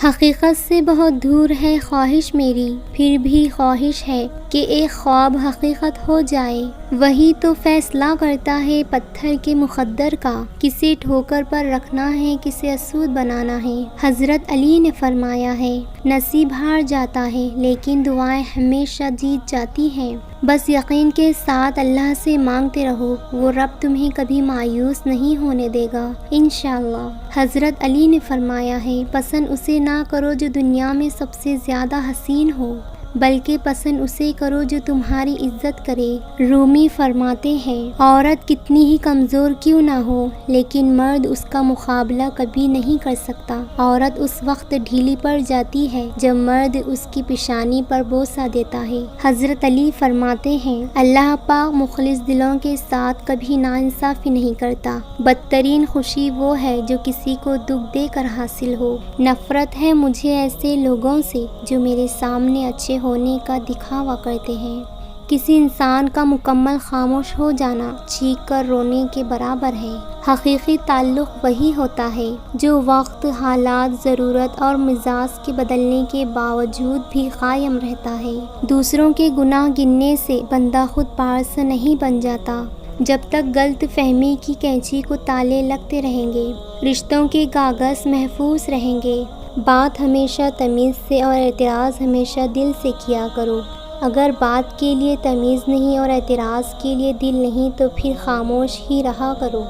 حقیقت سے بہت دور ہے خواہش میری، پھر بھی خواہش ہے کہ ایک خواب حقیقت ہو جائے۔ وہی تو فیصلہ کرتا ہے پتھر کے مقدر کا، کسے ٹھوکر پر رکھنا ہے، کسے اسود بنانا ہے۔ حضرت علی نے فرمایا ہے، نصیب ہار جاتا ہے لیکن دعائیں ہمیشہ جیت جاتی ہیں۔ بس یقین کے ساتھ اللہ سے مانگتے رہو، وہ رب تمہیں کبھی مایوس نہیں ہونے دے گا انشاءاللہ۔ حضرت علی نے فرمایا ہے، پسند اسے نہ کرو جو دنیا میں سب سے زیادہ حسین ہو، بلکہ پسند اسے کرو جو تمہاری عزت کرے۔ رومی فرماتے ہیں، عورت کتنی ہی کمزور کیوں نہ ہو لیکن مرد اس کا مقابلہ کبھی نہیں کر سکتا۔ عورت اس وقت ڈھیلی پڑ جاتی ہے جب مرد اس کی پیشانی پر بوسہ دیتا ہے۔ حضرت علی فرماتے ہیں، اللہ پاک مخلص دلوں کے ساتھ کبھی ناانصافی نہیں کرتا۔ بدترین خوشی وہ ہے جو کسی کو دکھ دے کر حاصل ہو۔ نفرت ہے مجھے ایسے لوگوں سے جو میرے سامنے اچھے ہونے کا دکھاوا کرتے ہیں۔ کسی انسان کا مکمل خاموش ہو جانا چیخ کر رونے کے برابر ہے۔ حقیقی تعلق وہی ہوتا ہے جو وقت، حالات، ضرورت اور مزاج کے بدلنے کے باوجود بھی قائم رہتا ہے۔ دوسروں کے گناہ گننے سے بندہ خود پارس نہیں بن جاتا۔ جب تک غلط فہمی کی کینچی کو تالے لگتے رہیں گے، رشتوں کے کاغذ محفوظ رہیں گے۔ بات ہمیشہ تمیز سے اور اعتراض ہمیشہ دل سے کیا کرو۔ اگر بات کے لیے تمیز نہیں اور اعتراض کے لیے دل نہیں تو پھر خاموش ہی رہا کرو۔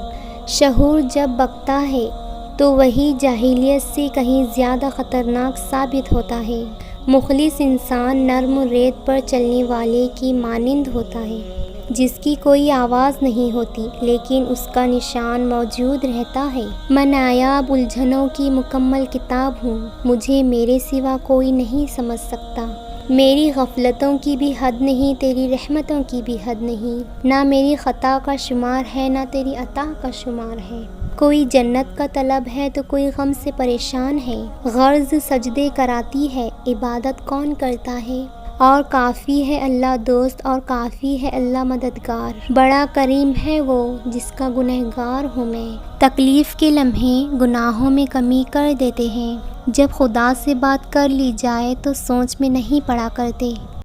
شعور جب بکتا ہے تو وہی جاہلیت سے کہیں زیادہ خطرناک ثابت ہوتا ہے۔ مخلص انسان نرم ریت پر چلنے والے کی مانند ہوتا ہے، جس کی کوئی آواز نہیں ہوتی لیکن اس کا نشان موجود رہتا ہے۔ میں نایاب الجھنوں کی مکمل کتاب ہوں، مجھے میرے سوا کوئی نہیں سمجھ سکتا۔ میری غفلتوں کی بھی حد نہیں، تیری رحمتوں کی بھی حد نہیں۔ نہ میری خطا کا شمار ہے، نہ تیری عطا کا شمار ہے۔ کوئی جنت کا طلب ہے تو کوئی غم سے پریشان ہے۔ غرض سجدے کراتی ہے، عبادت کون کرتا ہے؟ اور کافی ہے اللہ دوست، اور کافی ہے اللہ مددگار۔ بڑا کریم ہے وہ جس کا گنہگار ہوں میں۔ تکلیف کے لمحے گناہوں میں کمی کر دیتے ہیں، جب خدا سے بات کر لی جائے تو سوچ میں نہیں پڑا کرتے۔